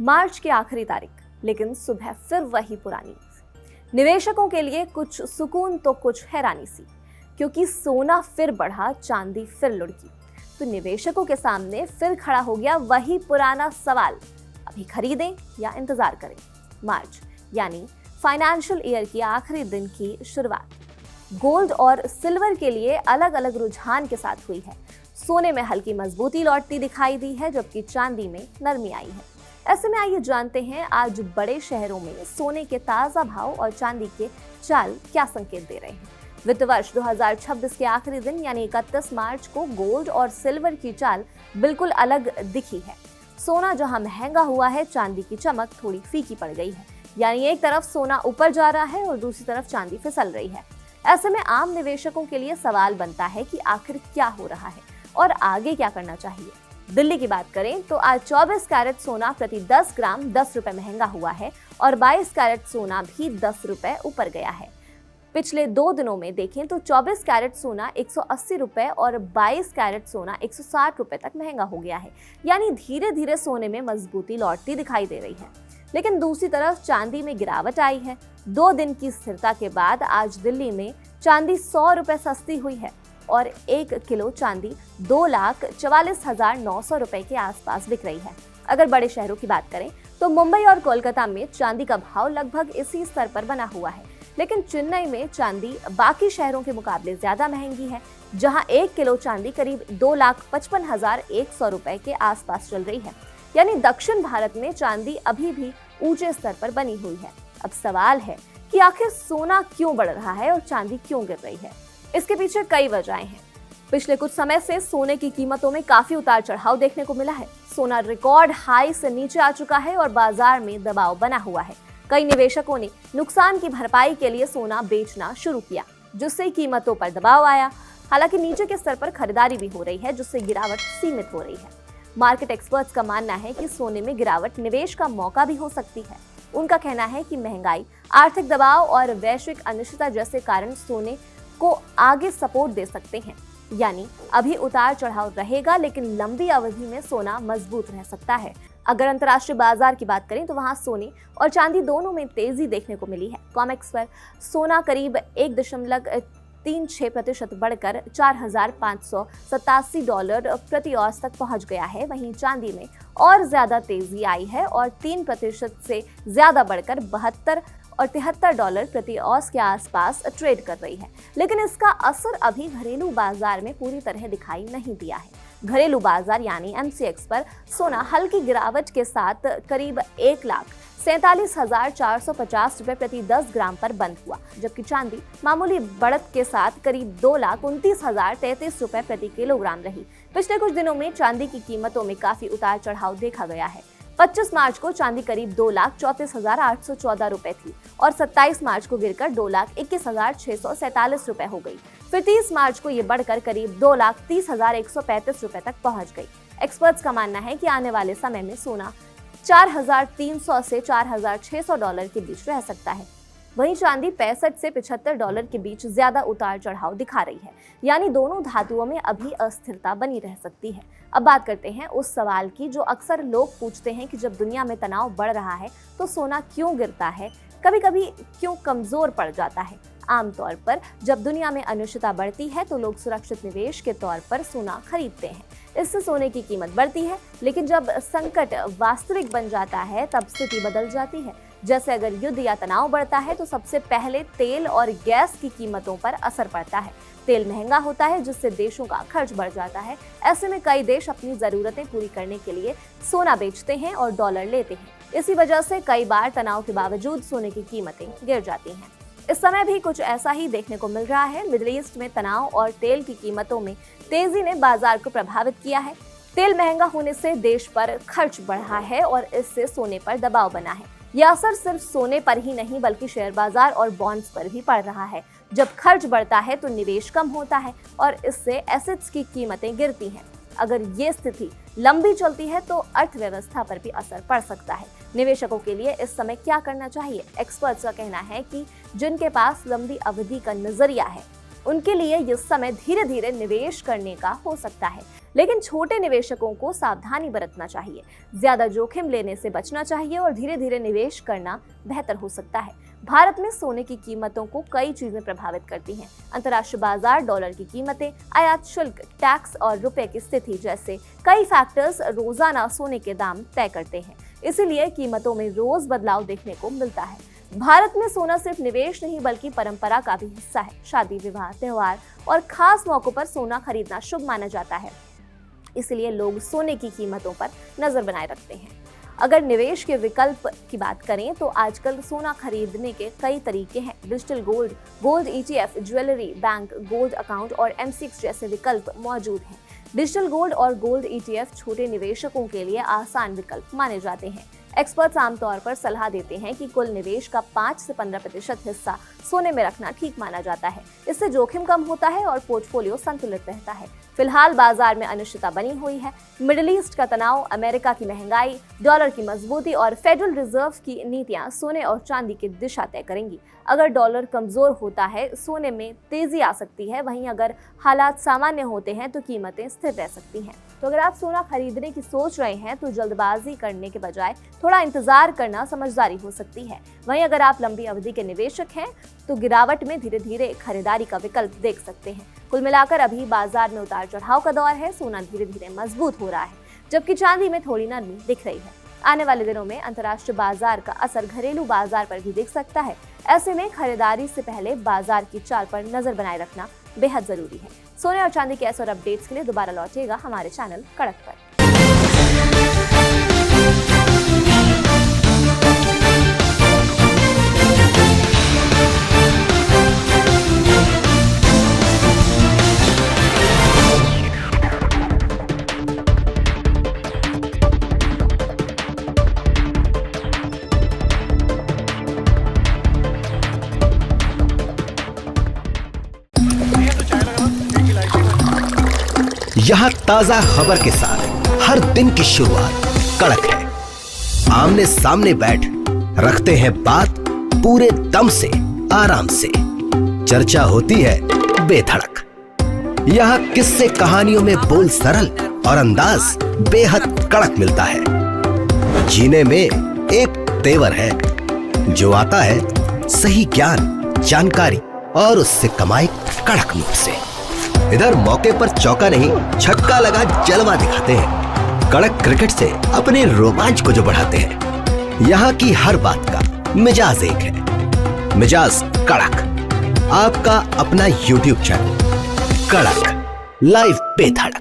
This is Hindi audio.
मार्च की आखिरी तारीख, लेकिन सुबह फिर वही पुरानी। निवेशकों के लिए कुछ सुकून तो कुछ हैरानी सी, क्योंकि सोना फिर बढ़ा, चांदी फिर लुढ़की। तो निवेशकों के सामने फिर खड़ा हो गया वही पुराना सवाल, अभी खरीदें या इंतजार करें। मार्च यानी फाइनेंशियल ईयर की आखिरी दिन की शुरुआत गोल्ड और सिल्वर के लिए अलग अलग रुझान के साथ हुई है। सोने में हल्की मजबूती लौटती दिखाई दी है, जबकि चांदी में नरमी आई है। ऐसे में आइए जानते हैं आज बड़े शहरों में सोने के ताजा भाव और चांदी के चाल क्या संकेत दे रहे हैं। वित्त वर्ष 2026 के आखिरी दिन यानी 31 मार्च को गोल्ड और सिल्वर की चाल बिल्कुल अलग दिखी है। सोना जहां महंगा हुआ है, चांदी की चमक थोड़ी फीकी पड़ गई है। यानी एक तरफ सोना ऊपर जा रहा है और दूसरी तरफ चांदी फिसल रही है। ऐसे में आम निवेशकों के लिए सवाल बनता है कि आखिर क्या हो रहा है और आगे क्या करना चाहिए। दिल्ली की बात करें तो आज 24 कैरेट सोना प्रति 10 ग्राम 10 रुपए महंगा हुआ है और 22 कैरेट सोना भी 10 रुपए ऊपर गया है। पिछले 2 दिनों में देखें तो 24 कैरेट सोना 180 रुपए और 22 कैरेट सोना 160 रुपए तक महंगा हो गया है। यानी धीरे धीरे सोने में मजबूती लौटती दिखाई दे रही है। लेकिन दूसरी तरफ चांदी में गिरावट आई है। 2 दिन की स्थिरता के बाद आज दिल्ली में चांदी 100 रुपए सस्ती हुई है और 1 किलो चांदी 2,44,900 रुपए के आसपास बिक रही है। अगर बड़े शहरों की बात करें तो मुंबई और कोलकाता में चांदी का भाव लगभग इसी स्तर पर बना हुआ है। लेकिन चेन्नई में चांदी बाकी शहरों के मुकाबले ज्यादा महंगी है, जहां 1 किलो चांदी करीब 2,55,100 रुपए के आसपास चल रही है। यानी दक्षिण भारत में चांदी अभी भी ऊंचे स्तर पर बनी हुई है। अब सवाल है कि आखिर सोना क्यों बढ़ रहा है और चांदी क्यों गिर रही है। इसके पीछे कई वजहें हैं। पिछले कुछ समय से सोने की कीमतों में काफी उतार चढ़ाव देखने को मिला है। सोना रिकॉर्ड हाई से नीचे आ चुका है और बाजार में दबाव बना हुआ है। कई निवेशकों ने नुकसान की भरपाई के लिए सोना बेचना शुरू किया, जिससे कीमतों पर दबाव आया। हालांकि नीचे के स्तर पर खरीदारी भी हो रही है, जिससे गिरावट सीमित हो रही है। मार्केट एक्सपर्ट्स का मानना है कि सोने में गिरावट निवेश का मौका भी हो सकती है। उनका कहना है कि महंगाई, आर्थिक दबाव और वैश्विक अनिश्चितता जैसे कारण सोने को आगे सपोर्ट दे सकते हैं। यानी अभी उतार चढ़ाव रहेगा, लेकिन लंबी अवधि में सोना मजबूत रह सकता है। अगर अंतर्राष्ट्रीय बाजार की बात करें तो वहां सोने और चांदी दोनों में तेजी देखने को मिली है। कॉमेक्स पर सोना करीब 1.36% बढ़कर $4,587 प्रति औंस तक पहुंच गया है। वहीं चांदी में और ज्यादा तेजी आई है और 3% से ज्यादा बढ़कर $72 और $73 प्रति औंस के आसपास ट्रेड कर रही है। लेकिन इसका असर अभी घरेलू बाजार में पूरी तरह दिखाई नहीं दिया है। घरेलू बाजार यानी MCX पर सोना हल्की गिरावट के साथ करीब 1,47,450 रुपए प्रति 10 ग्राम पर बंद हुआ, जबकि चांदी मामूली बढ़त के साथ करीब 2,29,033 रुपए प्रति किलोग्राम रही। पिछले कुछ दिनों में चांदी की कीमतों में काफी उतार चढ़ाव देखा गया है। 25 मार्च को चांदी करीब 2,34,814 रुपए थी और 27 मार्च को गिरकर 2,21,647 रुपए हो गई। फिर 30 मार्च को ये बढ़कर करीब 2,30,135 रुपए तक पहुंच गई। एक्सपर्ट्स का मानना है कि आने वाले समय में सोना $4,300 से $4,600 के बीच रह सकता है। वहीं चांदी $65 से $75 के बीच ज्यादा उतार चढ़ाव दिखा रही है। यानी दोनों धातुओं में अभी अस्थिरता बनी रह सकती है। अब बात करते हैं उस सवाल की जो अक्सर लोग पूछते हैं कि जब दुनिया में तनाव बढ़ रहा है तो सोना क्यों गिरता है, कभी कभी क्यों कमजोर पड़ जाता है। आमतौर पर जब दुनिया में अनिश्चितता बढ़ती है तो लोग सुरक्षित निवेश के तौर पर सोना खरीदते हैं। इससे सोने की कीमत बढ़ती है। लेकिन जब संकट वास्तविक बन जाता है तब स्थिति बदल जाती है। जैसे अगर युद्ध या तनाव बढ़ता है तो सबसे पहले तेल और गैस की कीमतों पर असर पड़ता है। तेल महंगा होता है, जिससे देशों का खर्च बढ़ जाता है। ऐसे में कई देश अपनी जरूरतें पूरी करने के लिए सोना बेचते हैं और डॉलर लेते हैं। इसी वजह से कई बार तनाव के बावजूद सोने की कीमतें गिर जाती हैं। इस समय भी कुछ ऐसा ही देखने को मिल रहा है। मिडिल ईस्ट में तनाव और तेल की कीमतों में तेजी ने बाजार को प्रभावित किया है। तेल महंगा होने से देश पर खर्च बढ़ा है और इससे सोने पर दबाव बना है। यह असर सिर्फ सोने पर ही नहीं बल्कि शेयर बाजार और बॉन्ड्स पर भी पड़ रहा है। जब खर्च बढ़ता है तो निवेश कम होता है और इससे एसेट्स की कीमतें गिरती हैं। अगर ये स्थिति लंबी चलती है तो अर्थव्यवस्था पर भी असर पड़ सकता है। निवेशकों के लिए इस समय क्या करना चाहिए? एक्सपर्ट्स का कहना है कि जिनके पास लंबी अवधि का नजरिया है उनके लिए इस समय धीरे धीरे निवेश करने का हो सकता है। लेकिन छोटे निवेशकों को सावधानी बरतना चाहिए, ज्यादा जोखिम लेने से बचना चाहिए और धीरे धीरे निवेश करना बेहतर हो सकता है। भारत में सोने की कीमतों को कई चीजें प्रभावित करती हैं। अंतर्राष्ट्रीय बाजार, डॉलर की कीमतें, आयात शुल्क, टैक्स और रुपए की स्थिति जैसे कई फैक्टर्स रोजाना सोने के दाम तय करते हैं। इसीलिए कीमतों में रोज बदलाव देखने को मिलता है। भारत में सोना सिर्फ निवेश नहीं बल्कि परंपरा का भी हिस्सा है। शादी, विवाह, त्योहार और खास मौकों पर सोना खरीदना शुभ माना जाता है। इसलिए लोग सोने की कीमतों पर नजर बनाए रखते हैं। अगर निवेश के विकल्प की बात करें तो आजकल सोना खरीदने के कई तरीके हैं। Digital gold ETF, jewellery, bank gold account और M6 जैसे विकल्प मौजूद हैं। डिजिटल गोल्ड और गोल्ड ETF छोटे निवेशकों के लिए आसान विकल्प माने जाते हैं। एक्सपर्ट्स आमतौर पर सलाह देते हैं कि कुल निवेश का 5 से 15% हिस्सा सोने में रखना ठीक माना जाता है। इससे जोखिम कम होता है और पोर्टफोलियो संतुलित रहता है। फिलहाल बाजार में अनिश्चितता बनी हुई है। मिडिल ईस्ट का तनाव, अमेरिका की महंगाई, डॉलर की मजबूती और फेडरल रिजर्व की नीतियां सोने और चांदी की दिशा तय करेंगी। अगर डॉलर कमजोर होता है, सोने में तेजी आ सकती है। वहीं अगर हालात सामान्य होते हैं तो कीमतें स्थिर रह सकती हैं। तो अगर आप सोना खरीदने की सोच रहे हैं तो जल्दबाजी करने के बजाय थोड़ा इंतजार करना समझदारी हो सकती है। वहीं अगर आप लंबी अवधि के निवेशक हैं तो गिरावट में धीरे धीरे खरीदारी का विकल्प देख सकते हैं। कुल मिलाकर अभी बाजार में उतार चढ़ाव का दौर है। सोना धीरे धीरे मजबूत हो रहा है, जबकि चांदी में थोड़ी नरमी दिख रही है। आने वाले दिनों में अंतर्राष्ट्रीय बाजार का असर घरेलू बाजार पर भी दिख सकता है। ऐसे में खरीदारी से पहले बाजार की चाल पर नजर बनाए रखना बेहद जरूरी है। सोने और चांदी के ऐसे और अपडेट्स के लिए दोबारा लौटेगा हमारे चैनल कड़क पर। यहाँ ताजा खबर के साथ हर दिन की शुरुआत कड़क है। आमने सामने बैठ रखते हैं बात पूरे दम से, आराम से। चर्चा होती है बेधड़क। यहाँ किस्से कहानियों में बोल सरल और अंदाज बेहद कड़क मिलता है। जीने में एक तेवर है जो आता है सही ज्ञान, जानकारी और उससे कमाई कड़क नोट से। इधर मौके पर चौका नहीं, छक्का लगा जलवा दिखाते हैं। कड़क क्रिकेट से अपने रोमांच को जो बढ़ाते हैं। यहाँ की हर बात का मिजाज एक है, मिजाज कड़क। आपका अपना YouTube चैनल कड़क, लाइव बेधड़क।